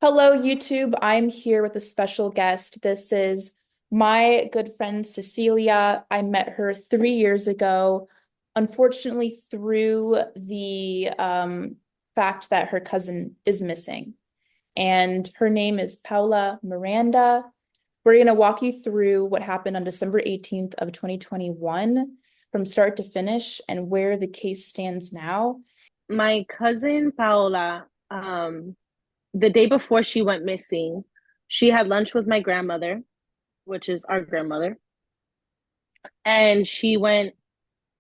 Hello, YouTube. I'm here with a special guest. This is my good friend Cecilia. I met her 3 years ago, unfortunately, through the fact that her cousin is missing. And her name is Paola Miranda. We're going to walk you through what happened on December 18th of 2021 from start to finish and where the case stands now. My cousin Paola, the day before she went missing, she had lunch with my grandmother, which is our grandmother, and she went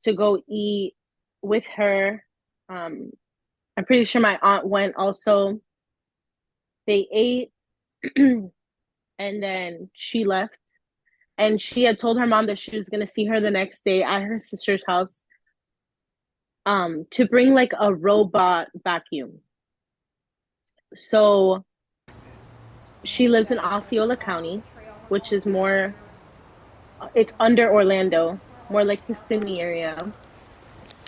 to go eat with her. Um, I'm pretty sure my aunt went also. They ate, and then she left. And she had told her mom that she was gonna see her the next day at her sister's house, to bring like a robot vacuum. So she lives in Osceola County, which is more, it's under Orlando, more like Kissimmee area.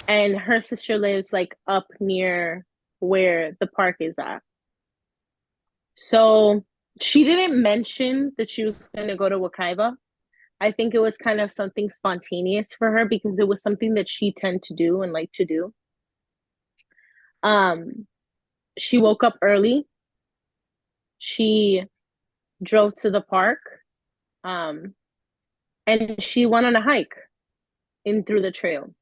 And her sister lives like up near where the park is at. So she didn't mention that she was going to go to Wakaiba. I think it was kind of something spontaneous for her because it was something that she tend to do and like to do. Um, she woke up early. She drove to the park, um, and she went on a hike in through the trail.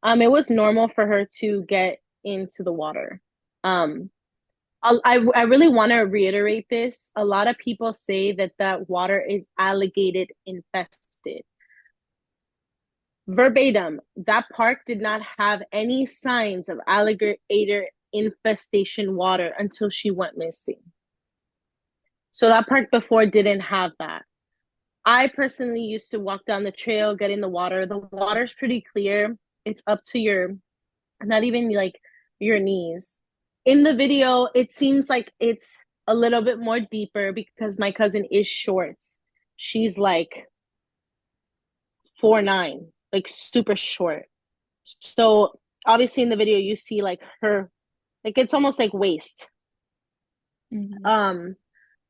It was normal for her to get into the water. Um, I really want to reiterate this. A lot of people say that that water is alligator infested. Verbatim, that park did not have any signs of alligator infestation water until she went missing. So that park before didn't have that. I personally used to walk down the trail, get in the water. The water's pretty clear. It's up to your, not even like your knees. In the video, it seems like it's a little bit more deeper because my cousin is short. She's like 4'9", like super short. So obviously in the video you see like her, like it's almost like waist. Mhm. Um,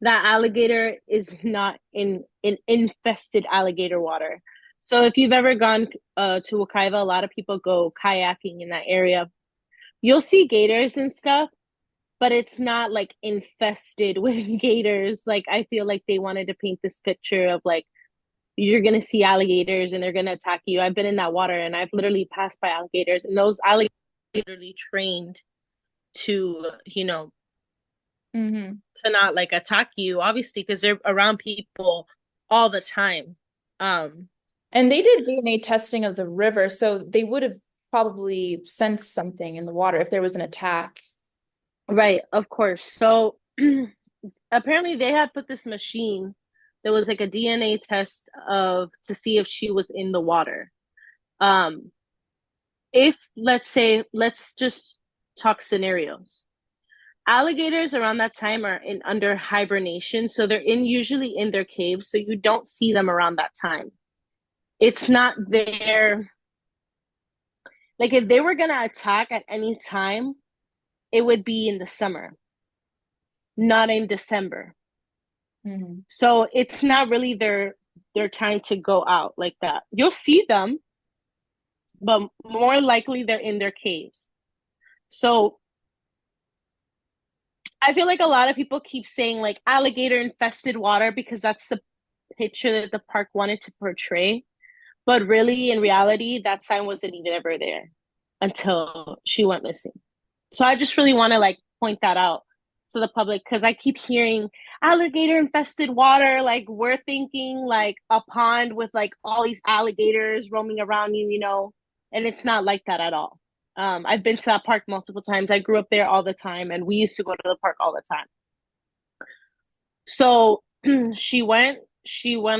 that alligator is not in infested alligator water. So if you've ever gone to Wakaiva, a lot of people go kayaking in that area. You'll see gators and stuff, but it's not like infested with gators. Like I feel like they wanted to paint this picture of like you're gonna see alligators and they're gonna attack you. I've been in that water and I've literally passed by alligators, and those alligators are literally trained to, Mhm. to not like attack you, obviously, because they're around people all the time. Um, And they did DNA testing of the river, so they would have probably sensed something in the water if there was an attack. right, of course. So apparently they had put this machine that was like a DNA test of to see if she was in the water. Um, if let's say, let's just talk scenarios. Alligators around that time are in under hibernation, so they're in usually in their caves, so you don't see them around that time. It's not their, like if they were gonna attack at any time, it would be in the summer, not in December. Mhm. So it's not really their time to go out like that. You'll see them, but more likely they're in their caves. So I feel like a lot of people keep saying like alligator infested water because that's the picture that the park wanted to portray. But really, in reality, that sign wasn't even ever there until she went missing. So I just really want to like point that out to the public because I keep hearing alligator infested water. Like we're thinking like a pond with like all these alligators roaming around you, and it's not like that at all. I've been to that park multiple times. I grew up there all the time, and we used to go to the park all the time. So she went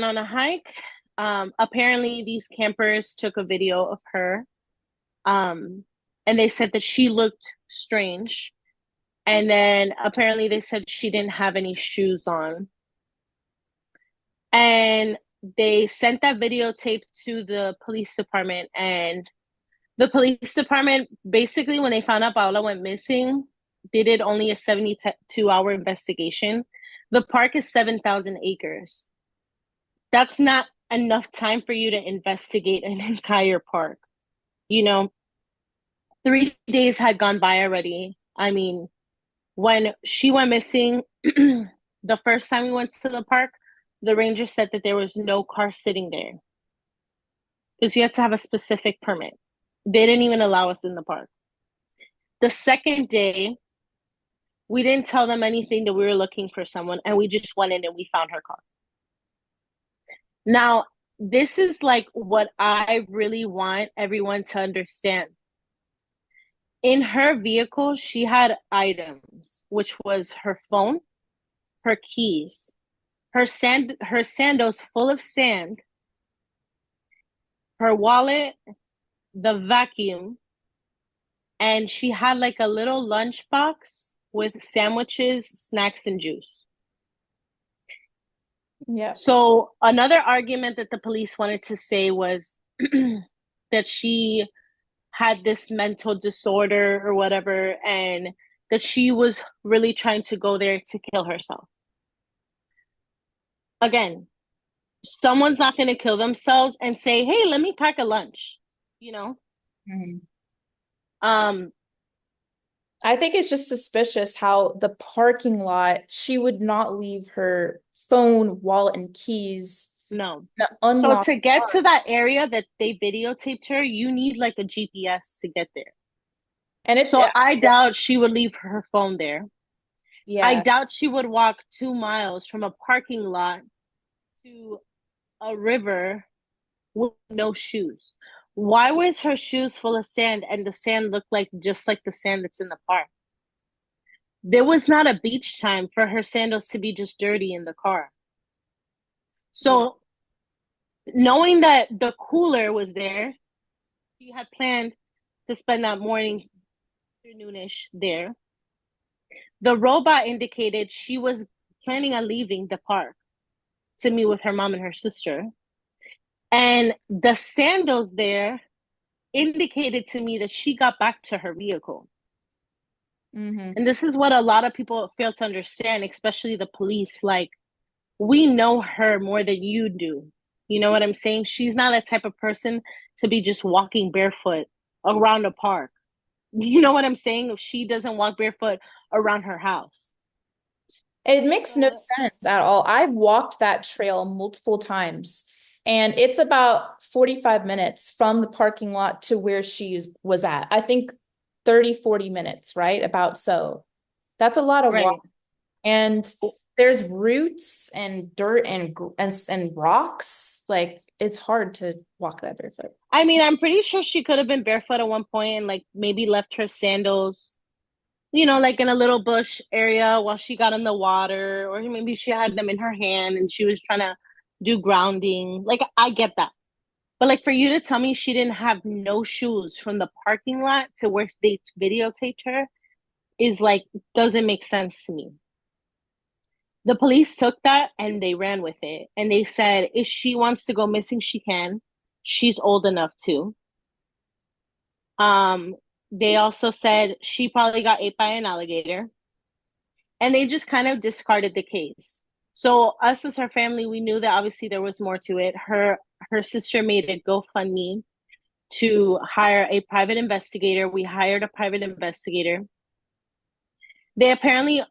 on a hike. Apparently, these campers took a video of her, um, and they said that she looked strange. And then apparently they said she didn't have any shoes on. And they sent that videotape to the police department. And the police department, basically, when they found out Paola went missing, they did only a 72-hour investigation. The park is 7,000 acres. That's not enough time for you to investigate an entire park. You know, 3 days had gone by already. I mean, when she went missing, the first time we went to the park, the ranger said that there was no car sitting there because you had to have a specific permit. They didn't even allow us in the park. The second day, we didn't tell them anything that we were looking for someone, and we just went in and we found her car. Now, this is like what I really want everyone to understand. In her vehicle, she had items, which was her phone, her keys, her sandals full of sand, her wallet, the vacuum, and she had like a little lunch box with sandwiches, snacks, and juice. Yeah. So another argument that the police wanted to say was that she had this mental disorder or whatever, and that she was really trying to go there to kill herself. Again, someone's not going to kill themselves and say, "Hey, let me pack a lunch," you know. Mhm. Um, I think it's just suspicious how the parking lot, she would not leave her phone, wallet, and keys no. in an So unlocked to get park. to that area that they videotaped her, you need like a GPS to get there. And it's, So I doubt she would leave her phone there. I yeah. doubt she would walk 2 miles from a parking lot to a river with no shoes. Why was her shoes full of sand and the sand looked like just like the sand that's in the park? There was not a beach time for her sandals to be just dirty in the car. Yeah. So knowing that the cooler was there, she had planned to spend that morning, afternoonish there. The robot indicated she was planning on leaving the park to meet with her mom and her sister. And the sandals there indicated to me that she got back to her vehicle. Mm-hmm. And this is what a lot of people fail to understand, especially the police. Like, we know her more than you do. You know what I'm saying? She's not a type of person to be just walking barefoot around a park. You know what I'm saying? If she doesn't walk barefoot around her house. It makes no So, sense at all. I've walked that trail multiple times, and it's about 45 minutes from the parking lot to where was at. I think 30, 40 minutes, right? About so. That's a lot of walk. right. And there's roots and dirt and rocks. Like it's hard to walk that barefoot. I mean, I'm pretty sure she could have been barefoot at one point and like maybe left her sandals, like in a little bush area while she got in the water, or maybe she had them in her hand and she was trying to do grounding. Like, I get that. But like for you to tell me she didn't have no shoes from the parking lot to where they videotaped her is like doesn't make sense to me. The police took that and they ran with it. And they said if she wants to go missing, she can. She's old enough to. Um, they also said she probably got ate by an alligator. And they just kind of discarded the case. So us as her family, we knew that obviously there was more to it. Her sister made a GoFundMe to hire a private investigator. We hired a private investigator. They apparently,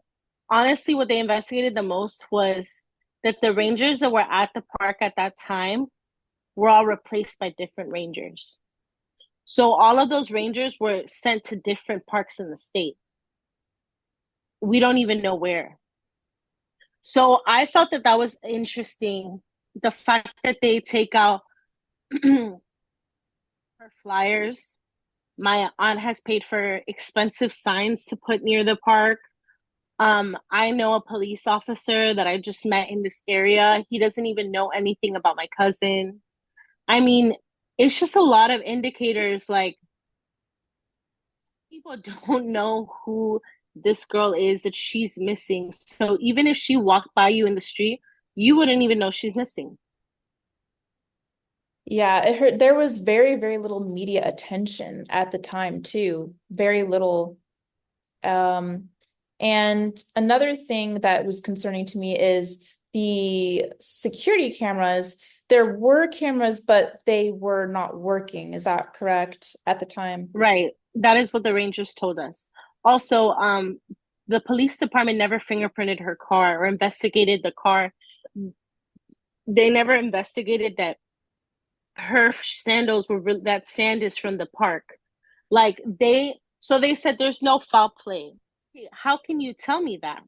honestly, what they investigated the most was that the rangers that were at the park at that time were all replaced by different rangers. So all of those rangers were sent to different parks in the state. We don't even know where. So I thought that that was interesting. The fact that they take out her flyers. My aunt has paid for expensive signs to put near the park. I know a police officer that I just met in this area. He doesn't even know anything about my cousin. I mean, it's just a lot of indicators like people don't know who this girl is that she's missing. So even if she walked by you in the street, you wouldn't even know she's missing. Yeah, it hurt. There was very, very little media attention at the time too. Very little. And another thing that was concerning to me is the security cameras. There were cameras, but they were not working. Is that correct at the time? Right. That is what the Rangers told us. Also, the police department never fingerprinted her car or investigated the car. They never investigated that her sandals were that sand is from the park. So they said there's no foul play. How can you tell me that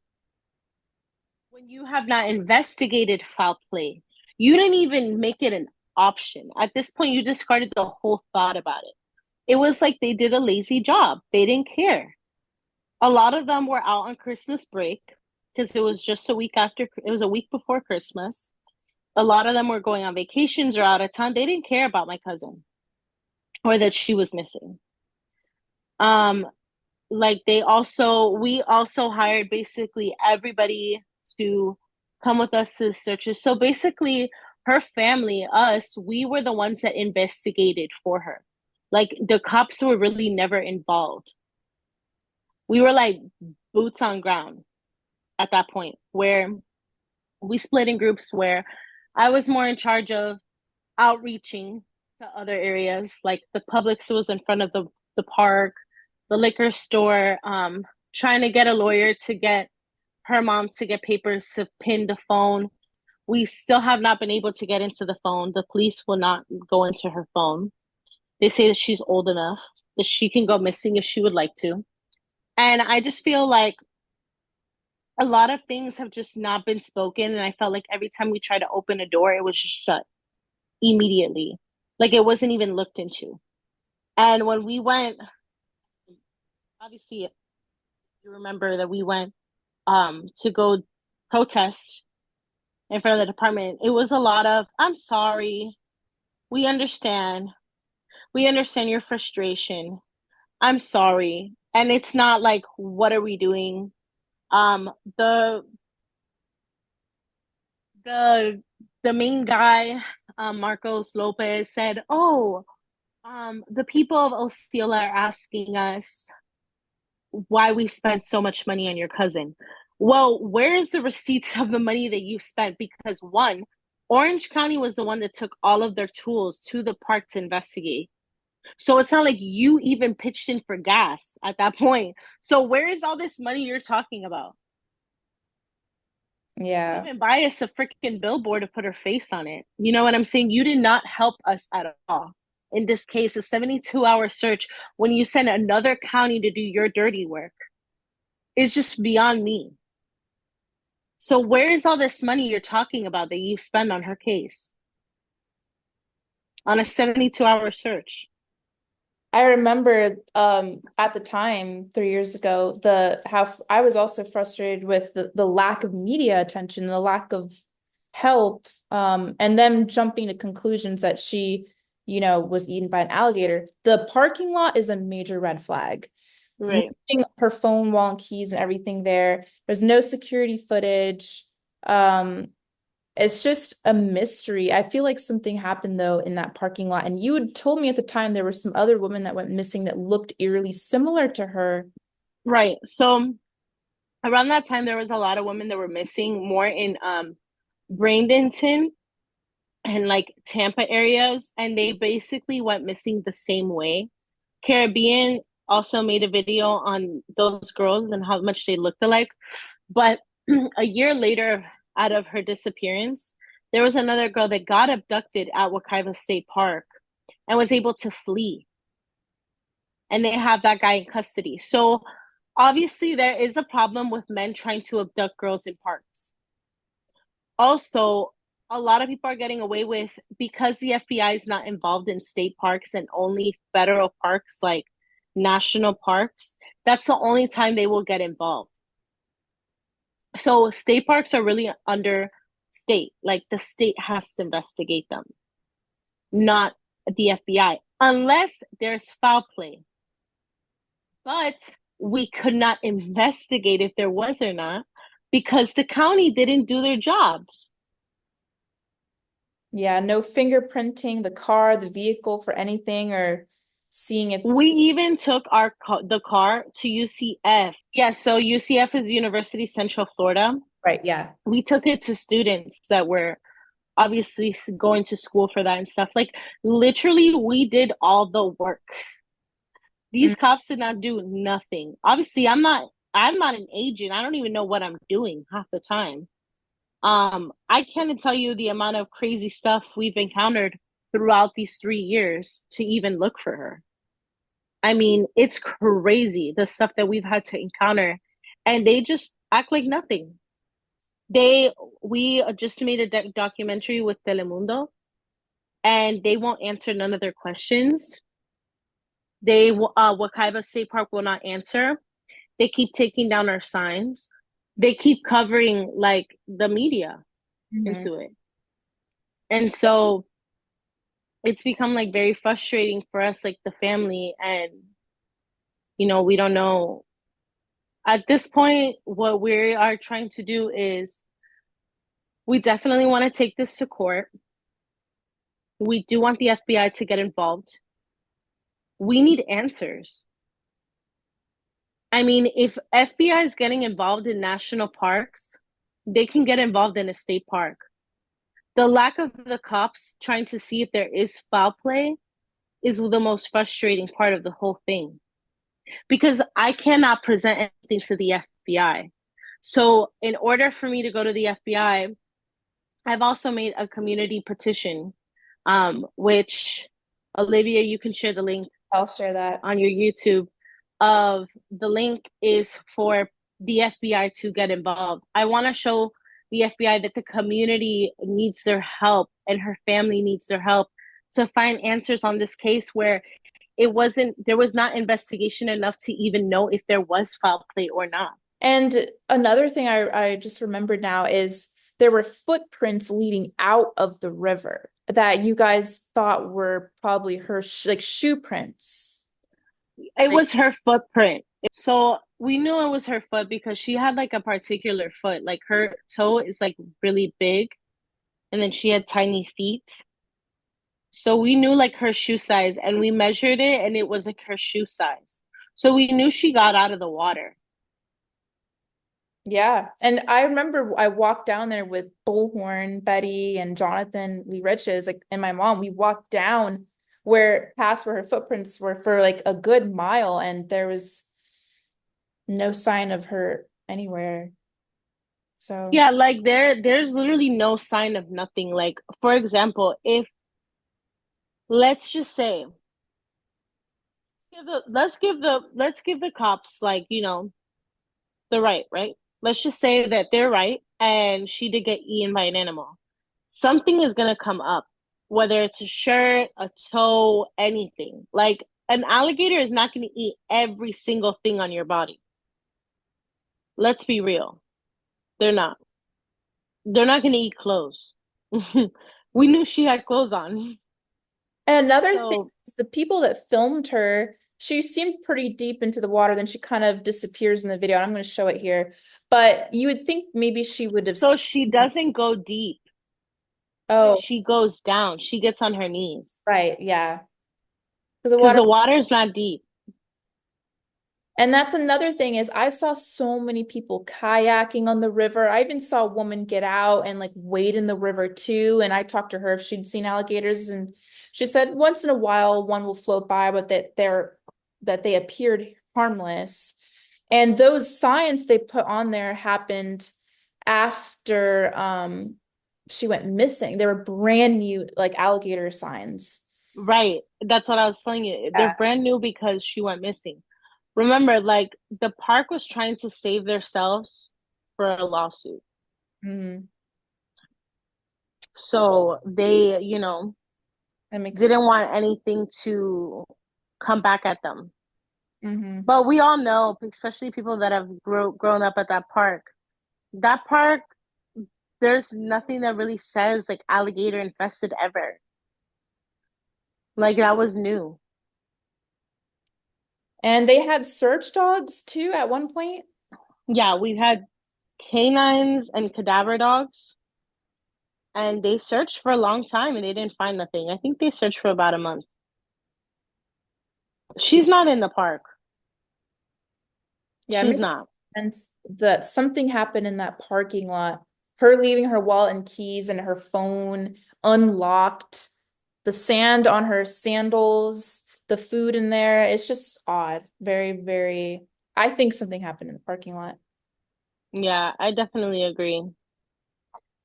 when you have not investigated foul play? You didn't even make it an option. At this point, you discarded the whole thought about it. It was like they did a lazy job. They didn't care. A lot of them were out on Christmas break because it was just a week after, it was a week before Christmas. A lot of them were going on vacations or out of town. They didn't care about my cousin or that she was missing. Um, we also hired basically everybody to come with us to the searches. So basically, her family, us, we were the ones that investigated for her. Like the cops were really never involved. We were like boots on ground at that point, where we split in groups where I was more in charge of outreaching to other areas, like the Publix was in front of the park, the liquor store, trying to get a lawyer to get her mom to get papers to pin the phone. We still have not been able to get into the phone. The police will not go into her phone. They say that she's old enough that she can go missing if she would like to. And I just feel like a lot of things have just not been spoken. And I felt like every time we tried to open a door, it was just shut immediately. Like it wasn't even looked into. And when we went, obviously, you remember that we went to go protest in front of the department. It was a lot of, I'm sorry. We understand. We understand your frustration. I'm sorry. And it's not like, what are we doing? Um, the the the main guy, Marcos Lopez, said, "Oh, the people of Osceola are asking us why we spent so much money on your cousin." Well, where is the receipts of the money that you spent? Because one, Orange County was the one that took all of their tools to the park to investigate. So it's not like you even pitched in for gas at that point. So where is all this money you're talking about? You didn't Yeah. even buy us a freaking billboard to put her face on it. You know what I'm saying? You did not help us at all. In this case, a 72-hour search when you send another county to do your dirty work is just beyond me. So where is all this money you're talking about that you spend on her case? On a 72-hour search? I remember at the time 3 years ago the how I was also frustrated with the lack of media attention, the lack of help, and them jumping to conclusions that she, was eaten by an alligator. The parking lot is a major red flag. Right. Leaving her phone, wallet, keys, and everything there. There's no security footage. Um, it's just a mystery. I feel like something happened though in that parking lot. And you had told me at the time there were some other women that went missing that looked eerily similar to her. Right. So around that time, there was a lot of women that were missing more in Bradenton and like Tampa areas, and they basically went missing the same way. Caribbean also made a video on those girls and how much they looked alike. But a year later, out of her disappearance, there was another girl that got abducted at Wakaiva State Park and was able to flee. And they have that guy in custody. So obviously, there is a problem with men trying to abduct girls in parks. Also, a lot of people are getting away with because the FBI is not involved in state parks and only federal parks like national parks. That's the only time they will get involved. So state parks are really under state, like the state has to investigate them, not the FBI, unless there's foul play. But we could not investigate if there was or not because the county didn't do their jobs. Yeah, no fingerprinting the car, the vehicle for anything or seeing if, We even took the car to UCF. Yeah, so UCF is University Central Florida. right, yeah. We took it to students that were obviously going to school for that and stuff. Like literally, we did all the work. Mm. These cops did not do nothing. Obviously, I'm not an agent. I don't even know what I'm doing half the time. I can't tell you the amount of crazy stuff we've encountered throughout these 3 years to even look for her. I mean, it's crazy the stuff that we've had to encounter, and they just act like nothing. They we just made a documentary with Telemundo, and they won't answer none of their questions. They Wakaiba State Park will not answer. They keep taking down our signs. They keep covering like the media Mhm. into it, and so it's become like very frustrating for us, like the family, and we don't know. At this point, what we are trying to do is we definitely want to take this to court. We do want the FBI to get involved. We need answers. I mean, if FBI is getting involved in national parks, they can get involved in a state park. The lack of the cops trying to see if there is foul play is the most frustrating part of the whole thing because I cannot present anything to the FBI. So, in order for me to go to the FBI, I've also made a community petition, which Olivia, you can share the link I'll share that. on your YouTube. Of the link is for the FBI to get involved. I want to show the FBI that the community needs their help and her family needs their help to find answers on this case where there was not investigation enough to even know if there was foul play or not. And another thing I just remembered now is there were footprints leading out of the river that you guys thought were probably her sh like shoe prints. It Like, was her footprint. So we knew it was her foot because she had like a particular foot. Like her toe is like really big and then she had tiny feet. So we knew like her shoe size and we measured it and it was like her shoe size. So we knew she got out of the water. yeah. And I remember I walked down there with Bullhorn, Betty, and Jonathan Lee Riches, like, and my mom. We walked down past where her footprints were for like a good mile, and there was no sign of her anywhere. So, Yeah, like there's literally no sign of nothing. Like for example, if let's just say let's give the cops like, the right? Let's just say that they're right and she did get eaten by an animal. Something is gonna come up, whether it's a shirt, a toe, anything. Like an alligator is not gonna eat every single thing on your body. Let's be real. They're not. They're not gonna eat clothes. We knew she had clothes on. and another thing So is the people that filmed her, she seemed pretty deep into the water, then she kind of disappears in the video. And I'm going to show it here. But you would think maybe she would have so she seen. doesn't go deep. Oh, She goes down. She gets on her knees. right, yeah. Because the Because water. the water's not deep. And that's another thing is I saw so many people kayaking on the river. I even saw a woman get out and like wade in the river too. And I talked to her if she'd seen alligators, and she said once in a while one will float by, but that they appeared harmless. And those signs they put on there happened after she went missing. They were brand new like alligator signs. Right. That's what I was telling you. They're Yeah. brand new because she went missing. Remember, like the park was trying to save themselves for a lawsuit. Mhm. So they, That makes. didn't want anything to come back at them. Mhm. But we all know, especially people that have grown up at that park, there's nothing that really says like alligator infested ever. Like that was new. And they had search dogs too at one point. Yeah, we've had canines and cadaver dogs, and they searched for a long time and they didn't find nothing. I think they searched for about a month. She's not in the park. Yeah, it She's makes not. sense that something happened in that parking lot. Her leaving her wallet and keys and her phone unlocked, the sand on her sandals, the food in there. It's just odd. Very, very. I think something happened in the parking lot. Yeah, I definitely agree.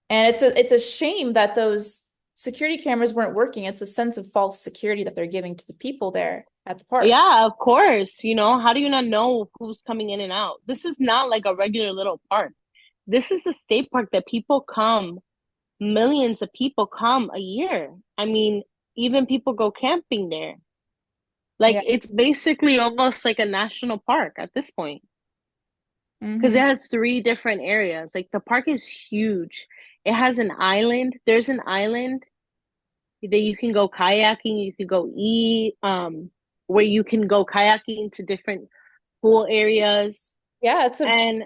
And it's a shame that those security cameras weren't working. It's a sense of false security that they're giving to the people there at the park. Yeah, of course. How do you not know who's coming in and out? This is not like a regular little park. This is a state park that people come, millions of people come a year. I mean, even people go camping there. Like Yeah. it's basically almost like a national park at this point because it Hmm. has three different areas. Like the park is huge. It has an island. There's an island that you can go kayaking, you can go eat, where you can go kayaking to different pool areas. Yeah, it's a And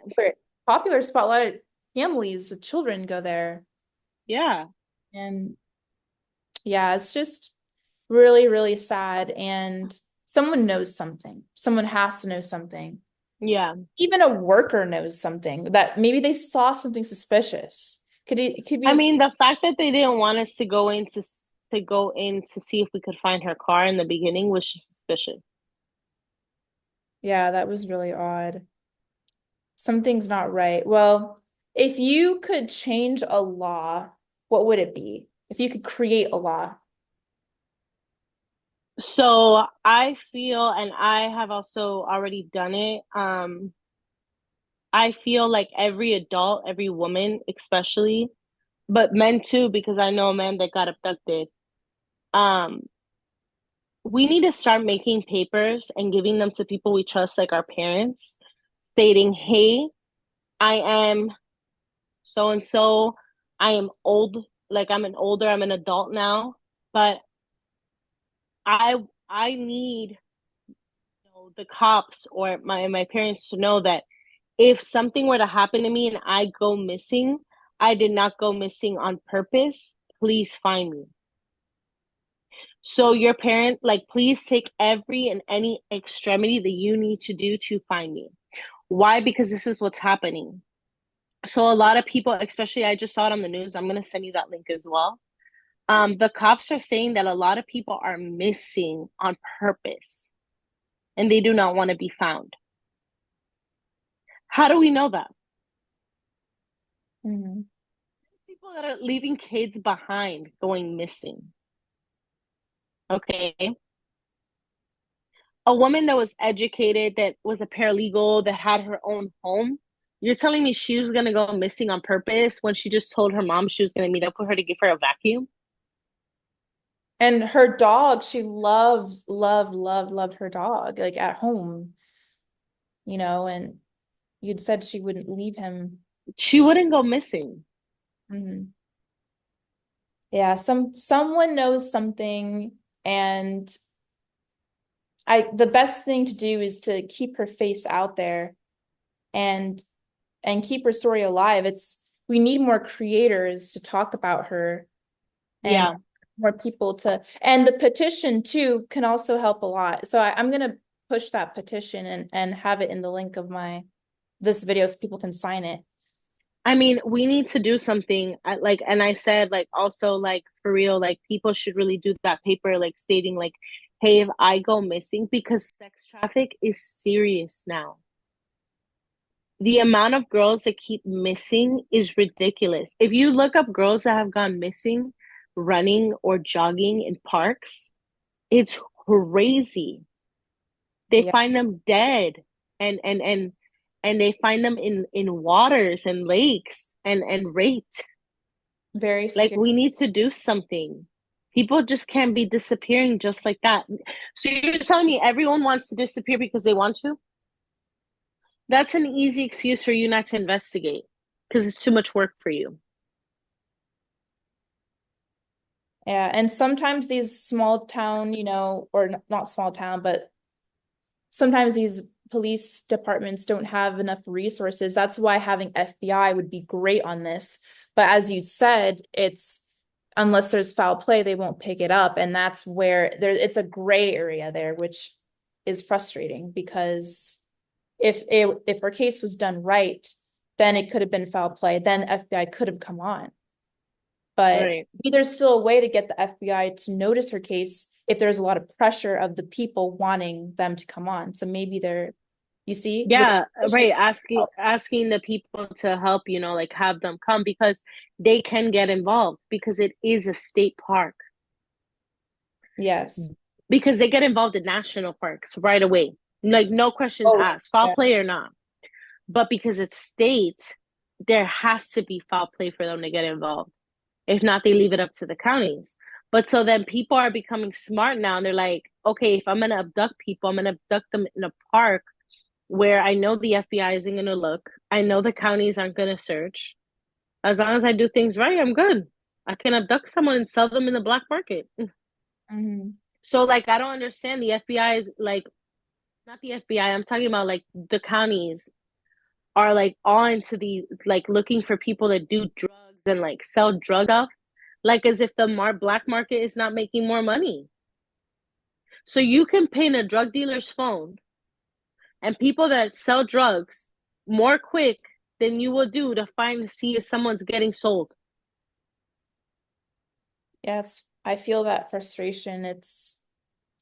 popular spot. A lot of families with children go there. yeah, And yeah, it's just really, really sad. And someone knows something. Someone has to know something. yeah. Even a worker knows something that maybe they saw something suspicious. It could be I a, mean, the fact that they didn't want us to go in to see if we could find her car in the beginning was just suspicious. yeah, that was really odd. Something's not right. Well, if you could change a law, what would it be? If you could create a law. So I feel, and I have also already done it. I feel like every adult, every woman, especially, but men too, because I know a man that got abducted. Um, we need to start making papers and giving them to people we trust, like our parents, stating, "Hey, I am so and so. I am old, like I'm an adult now, but I need the cops or my parents to know that if something were to happen to me and I go missing, I did not go missing on purpose. Please find me." So your parent, like, please take every and any extremity that you need to do to find me. Why? Because this is what's happening. So a lot of people, especially I just saw it on the news. I'm gonna send you that link as well. The cops are saying that a lot of people are missing on purpose and they do not want to be found. How do we know that? Mhm. People that are leaving kids behind going missing. Okay. A woman that was educated, that was a paralegal, that had her own home. You're telling me she was going to go missing on purpose when she just told her mom she was going to meet up with her to give her a vacuum? And her dog, she loved, loved, loved, loved her dog, like at home, and you'd said she wouldn't leave him. She wouldn't go missing. Mhm. Yeah, someone knows something, and the best thing to do is to keep her face out there and keep her story alive. We need more creators to talk about her and Yeah. more people and the petition too can also help a lot. So I'm gonna push that petition and have it in the link of this video so people can sign it. I mean, we need to do something. Like, and I said, like, also, like, for real, like, people should really do that paper, like, stating, like, hey, if I go missing, because sex traffic is serious now. The amount of girls that keep missing is ridiculous. If you look up girls that have gone missing running or jogging in parks, it's crazy. They Yeah, find them dead and they find them in waters and lakes and raped. very Like scary. we need to do something. People just can't be disappearing just like that. So you're telling me everyone wants to disappear because they want to? That's an easy excuse for you not to investigate because it's too much work for you. Yeah, and sometimes these small town, or not small town, but sometimes these police departments don't have enough resources. That's why having FBI would be great on this. But as you said, it's unless there's foul play, they won't pick it up. And that's where it's a gray area there, which is frustrating because if her case was done right, then it could have been foul play. Then FBI could have come on. But Right. there's still a way to get the FBI to notice her case if there's a lot of pressure of the people wanting them to come on. So maybe they're, you see, with Yeah, right. Asking the people to help, like have them come because they can get involved because it is a state park. yes. Because they get involved in national parks right away. Like no questions Oh, asked, foul yeah. play or not. But because it's state, there has to be foul play for them to get involved. If not, they leave it up to the counties. But so then people are becoming smart now and they're like, okay, if I'm gonna abduct people, I'm gonna abduct them in a park where I know the FBI isn't gonna look. I know the counties aren't gonna search. As long as I do things right, I'm good. I can abduct someone and sell them in the black market. Mm-hmm. So like I don't understand the FBI is like not the FBI, I'm talking about like the counties are like all into the like looking for people that do drugs and like sell drug stuff, like as if the black market is not making more money. So you can pin a drug dealer's phone and people that sell drugs more quick than you will do to find to see if someone's getting sold. Yes, I feel that frustration. It's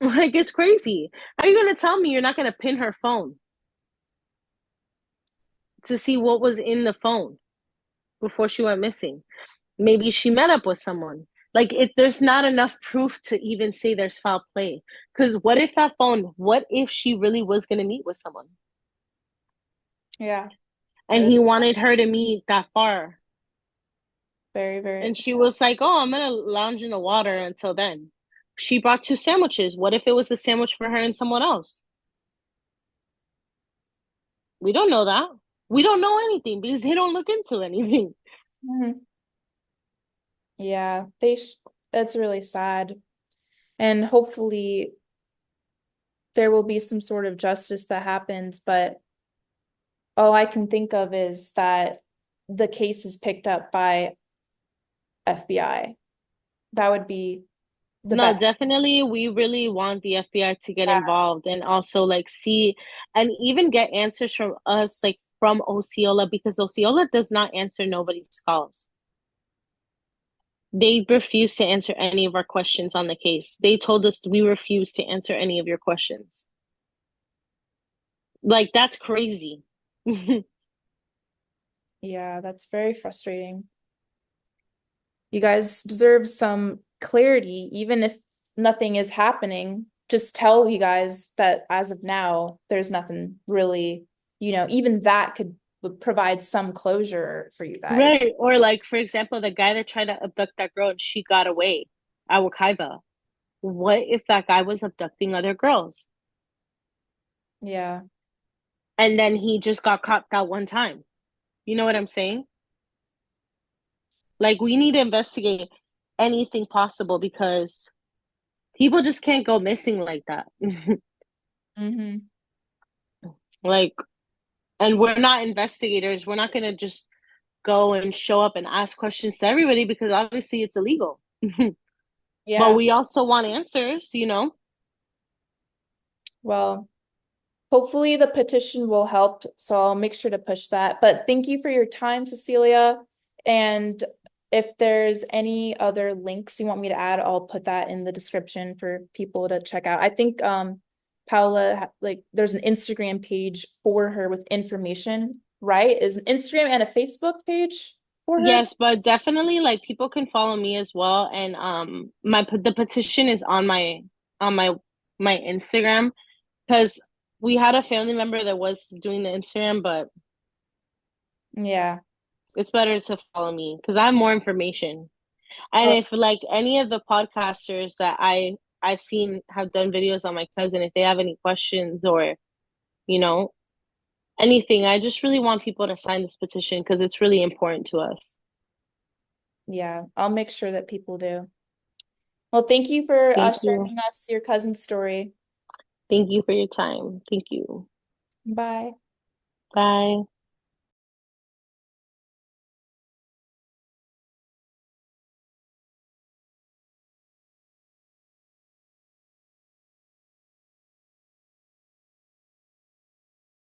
Like it's crazy. How are you gonna tell me you're not gonna pin her phone to see what was in the phone before she went missing? Maybe she met up with someone. Like if there's not enough proof to even say there's foul play. Because what if she really was gonna meet with someone yeah, and that's he wanted her to meet that far? very, very, And she was like, oh, I'm gonna lounge in the water until then. She brought two sandwiches. What if it was a sandwich for her and someone else? We don't know that. We don't know anything because they don't look into anything. Mhm. Yeah, that's really sad. And hopefully there will be some sort of justice that happens, but all I can think of is that the case is picked up by FBI. That would be the No, best. definitely. We really want the FBI to get Yeah. involved and also like see and even get answers from us, like from Osceola, because Osceola does not answer nobody's calls. They refuse to answer any of our questions on the case. They told us we refuse to answer any of your questions. Like that's crazy. Yeah, that's very frustrating. You guys deserve some clarity, even if nothing is happening. Just tell you guys that as of now, there's nothing really, even that could provide some closure for you guys. Right. Or like for example, the guy that tried to abduct that girl and she got away at Wakaiva. What if that guy was abducting other girls? Yeah. And then he just got caught that one time. You know what I'm saying? Like we need to investigate anything possible because people just can't go missing like that. Mm-hmm. Like, and we're not investigators. We're not gonna just go and show up and ask questions to everybody because obviously it's illegal. But Yeah. we also want answers. Well, hopefully the petition will help, so I'll make sure to push that. But thank you for your time, Cecilia. And if there's any other links you want me to add, I'll put that in the description for people to check out. I think Paola, like there's an Instagram page for her with information, right? Is an Instagram and a Facebook page for her? Yes, but definitely like people can follow me as well. And the petition is on my Instagram because we had a family member that was doing the Instagram, but Yeah. it's better to follow me because I have more information. And Oh, if like any of the podcasters that I've seen have done videos on my cousin, if they have any questions or you know anything, I just really want people to sign this petition because it's really important to us. yeah. I'll make sure that people do. Well, thank you for Thank you. sharing us your cousin's story. Thank you for your time. Thank you. Bye. Bye.